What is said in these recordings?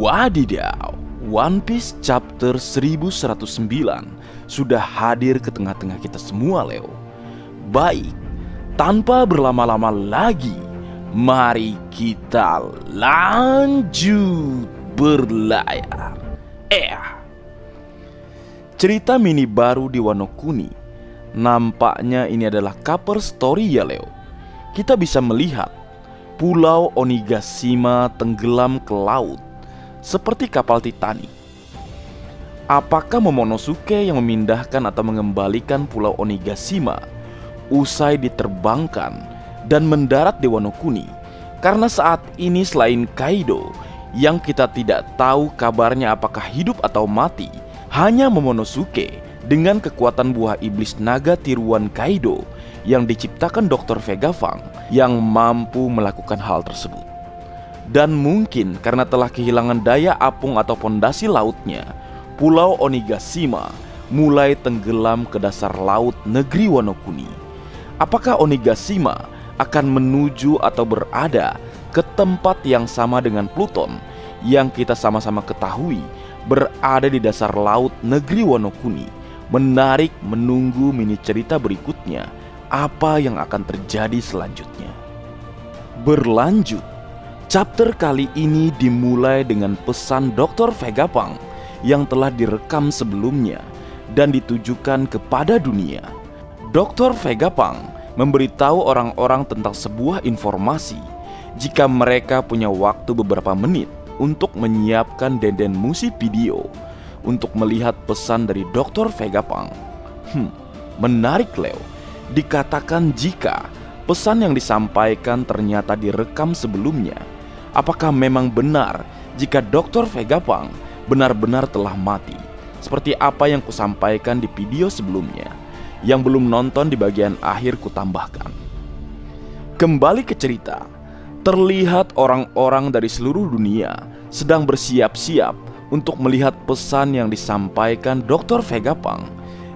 Wadidaw, One Piece chapter 1109 sudah hadir ke tengah-tengah kita semua, Leo. Baik, tanpa berlama-lama lagi, mari kita lanjut berlayar. Cerita mini baru di Wano Kuni. Nampaknya ini adalah cover story ya, Leo. Kita bisa melihat Pulau Onigashima tenggelam ke laut seperti kapal Titanic. Apakah Momonosuke yang memindahkan atau mengembalikan Pulau Onigashima usai diterbangkan dan mendarat di Wano Kuni? Karena saat ini selain Kaido yang kita tidak tahu kabarnya apakah hidup atau mati, hanya Momonosuke dengan kekuatan buah iblis naga tiruan Kaido yang diciptakan Dr. Vegapunk yang mampu melakukan hal tersebut. Dan mungkin karena telah kehilangan daya apung atau pondasi lautnya, Pulau Onigashima mulai tenggelam ke dasar laut negeri Wano Kuni. Apakah Onigashima akan menuju atau berada ke tempat yang sama dengan Pluton yang kita sama-sama ketahui berada di dasar laut negeri Wano Kuni? Menarik menunggu mini cerita berikutnya, apa yang akan terjadi selanjutnya. Berlanjut, chapter kali ini dimulai dengan pesan Dr. Vegapunk yang telah direkam sebelumnya dan ditujukan kepada dunia. Dr. Vegapunk memberitahu orang-orang tentang sebuah informasi jika mereka punya waktu beberapa menit untuk menyiapkan denden musik video untuk melihat pesan dari Dr. Vegapunk. Menarik, Leo. Dikatakan jika pesan yang disampaikan ternyata direkam sebelumnya, apakah memang benar jika Dr. Vegapunk benar-benar telah mati? Seperti apa yang kusampaikan di video sebelumnya. Yang belum nonton di bagian akhir kutambahkan. Kembali ke cerita. Terlihat orang-orang dari seluruh dunia sedang bersiap-siap untuk melihat pesan yang disampaikan Dr. Vegapunk.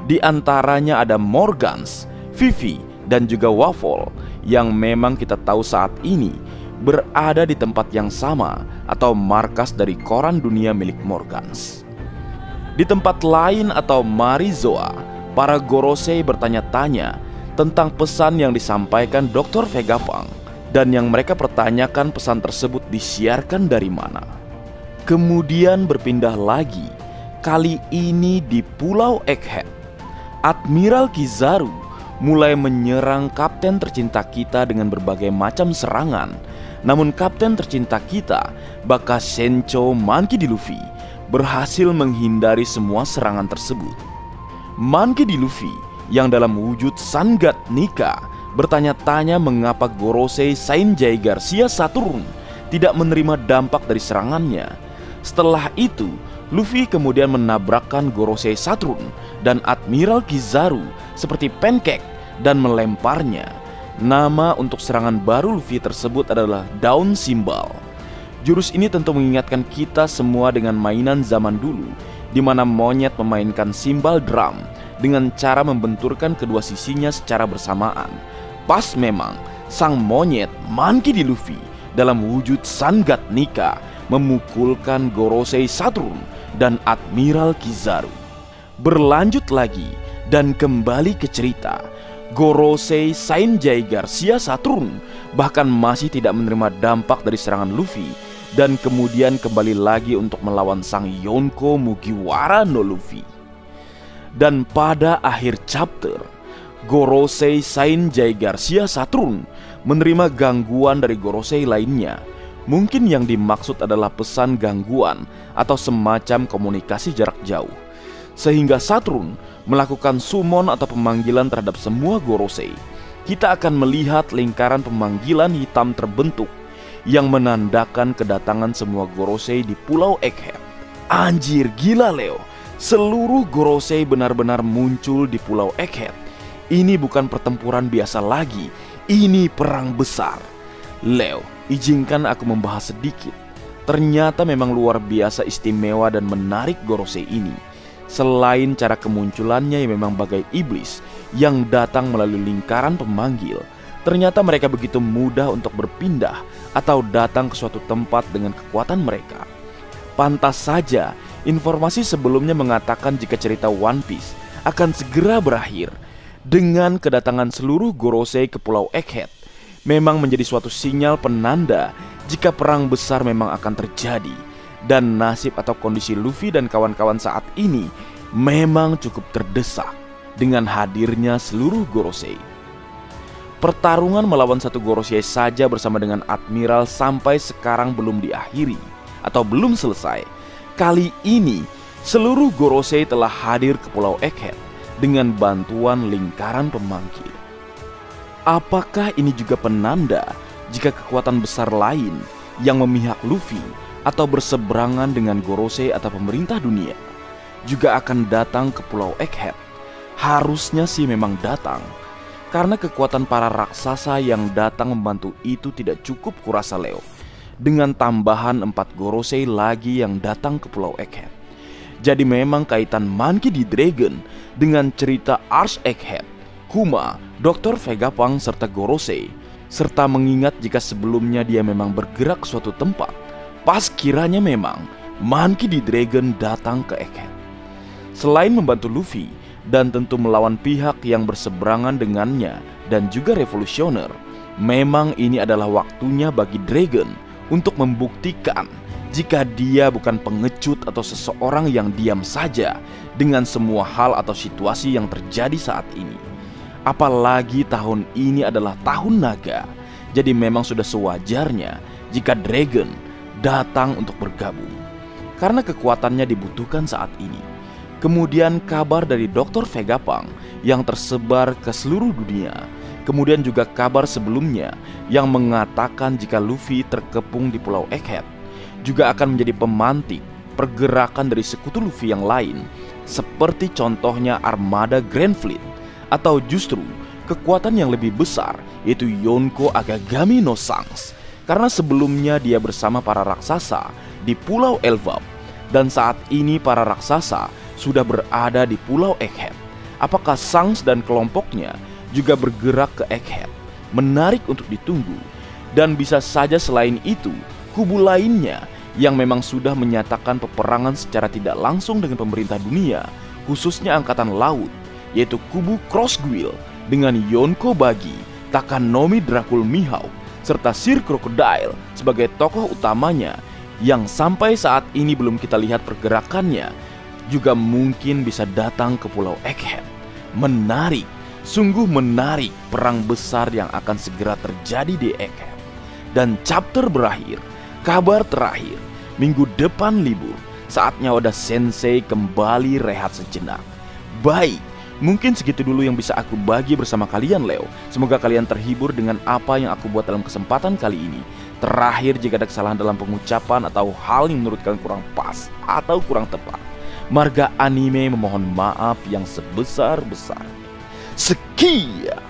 Di antaranya ada Morgans, Vivi, dan juga Waffle yang memang kita tahu saat ini berada di tempat yang sama atau markas dari koran dunia milik Morgans. Di tempat lain atau Marizoa, para Gorosei bertanya-tanya tentang pesan yang disampaikan Dr. Vegapunk dan yang mereka pertanyakan pesan tersebut disiarkan dari mana. Kemudian berpindah lagi, kali ini di Pulau Egghead. Admiral Kizaru mulai menyerang kapten tercinta kita dengan berbagai macam serangan. Namun kapten tercinta kita, Baka Sencho Monkey D. Luffy, berhasil menghindari semua serangan tersebut. Monkey D. Luffy yang dalam wujud Sun God Nika bertanya-tanya mengapa Gorosei Sanjay Garcia Saturn tidak menerima dampak dari serangannya. Setelah itu, Luffy kemudian menabrakkan Gorosei Saturn dan Admiral Kizaru seperti pancake dan melemparnya. Nama untuk serangan baru Luffy tersebut adalah Dawn Symbol. Jurus ini tentu mengingatkan kita semua dengan mainan zaman dulu, di mana monyet memainkan simbal drum dengan cara membenturkan kedua sisinya secara bersamaan. Pas memang sang monyet Monkey D. Luffy dalam wujud Sun God Nika memukulkan Gorosei Saturn dan Admiral Kizaru. Berlanjut lagi dan kembali ke cerita. Gorosei Sanjay Garcia Saturn bahkan masih tidak menerima dampak dari serangan Luffy dan kemudian kembali lagi untuk melawan sang Yonko Mugiwara no Luffy. Dan pada akhir chapter, Gorosei Sanjay Garcia Saturn menerima gangguan dari Gorosei lainnya. Mungkin yang dimaksud adalah pesan gangguan atau semacam komunikasi jarak jauh, sehingga Saturn melakukan summon atau pemanggilan terhadap semua Gorosei. Kita akan melihat lingkaran pemanggilan hitam terbentuk yang menandakan kedatangan semua Gorosei di Pulau Egghead. Anjir, gila, Leo. Seluruh Gorosei benar-benar muncul di Pulau Egghead. Ini bukan pertempuran biasa lagi, ini perang besar. Leo, izinkan aku membahas sedikit. Ternyata memang luar biasa istimewa dan menarik Gorosei ini. Selain cara kemunculannya yang memang bagai iblis yang datang melalui lingkaran pemanggil, ternyata mereka begitu mudah untuk berpindah atau datang ke suatu tempat dengan kekuatan mereka. Pantas saja informasi sebelumnya mengatakan jika cerita One Piece akan segera berakhir dengan kedatangan seluruh Gorosei ke Pulau Egghead memang menjadi suatu sinyal penanda jika perang besar memang akan terjadi. Dan nasib atau kondisi Luffy dan kawan-kawan saat ini memang cukup terdesak dengan hadirnya seluruh Gorosei. Pertarungan melawan satu Gorosei saja bersama dengan Admiral sampai sekarang belum diakhiri atau belum selesai. Kali ini seluruh Gorosei telah hadir ke Pulau Egghead dengan bantuan lingkaran pemangkir. Apakah ini juga penanda jika kekuatan besar lain yang memihak Luffy atau berseberangan dengan Gorosei atau pemerintah dunia juga akan datang ke Pulau Egghead? Harusnya sih memang datang, karena kekuatan para raksasa yang datang membantu itu tidak cukup kurasa Leo. Dengan tambahan 4 Gorosei lagi yang datang ke Pulau Egghead. Jadi memang kaitan Monkey D. Dragon dengan cerita Arch Egghead, Kuma, Dr. Vegapunk serta Gorosei, serta mengingat jika sebelumnya dia memang bergerak ke suatu tempat pas kiranya memang Monkey D. Dragon datang ke Egghead. Selain membantu Luffy dan tentu melawan pihak yang berseberangan dengannya dan juga revolusioner, memang ini adalah waktunya bagi Dragon untuk membuktikan jika dia bukan pengecut atau seseorang yang diam saja dengan semua hal atau situasi yang terjadi saat ini. Apalagi tahun ini adalah tahun naga, jadi memang sudah sewajarnya jika Dragon datang untuk bergabung, karena kekuatannya dibutuhkan saat ini. Kemudian kabar dari Dr. Vegapunk yang tersebar ke seluruh dunia. Kemudian juga kabar sebelumnya yang mengatakan jika Luffy terkepung di Pulau Egghead juga akan menjadi pemantik pergerakan dari sekutu Luffy yang lain, seperti contohnya armada Grand Fleet, atau justru kekuatan yang lebih besar yaitu Yonko Akagami no Shanks, karena sebelumnya dia bersama para raksasa di Pulau Elbap dan saat ini para raksasa sudah berada di Pulau Egghead. Apakah Shanks dan kelompoknya juga bergerak ke Egghead? Menarik untuk ditunggu. Dan bisa saja selain itu, kubu lainnya yang memang sudah menyatakan peperangan secara tidak langsung dengan pemerintah dunia, khususnya Angkatan Laut, yaitu kubu Crossguil dengan Yonko Bagi, Takanomi Dracul Mihawk, serta Sir Crocodile sebagai tokoh utamanya yang sampai saat ini belum kita lihat pergerakannya, juga mungkin bisa datang ke Pulau Egghead. Menarik, sungguh menarik perang besar yang akan segera terjadi di Egghead. Dan chapter berakhir, kabar terakhir, minggu depan libur, saatnya Oda Sensei kembali rehat sejenak. Baik, mungkin segitu dulu yang bisa aku bagi bersama kalian Leo. Semoga kalian terhibur dengan apa yang aku buat dalam kesempatan kali ini. Terakhir, jika ada kesalahan dalam pengucapan atau hal yang menurut kalian kurang pas atau kurang tepat, Marga Anime memohon maaf yang sebesar-besarnya. Sekian.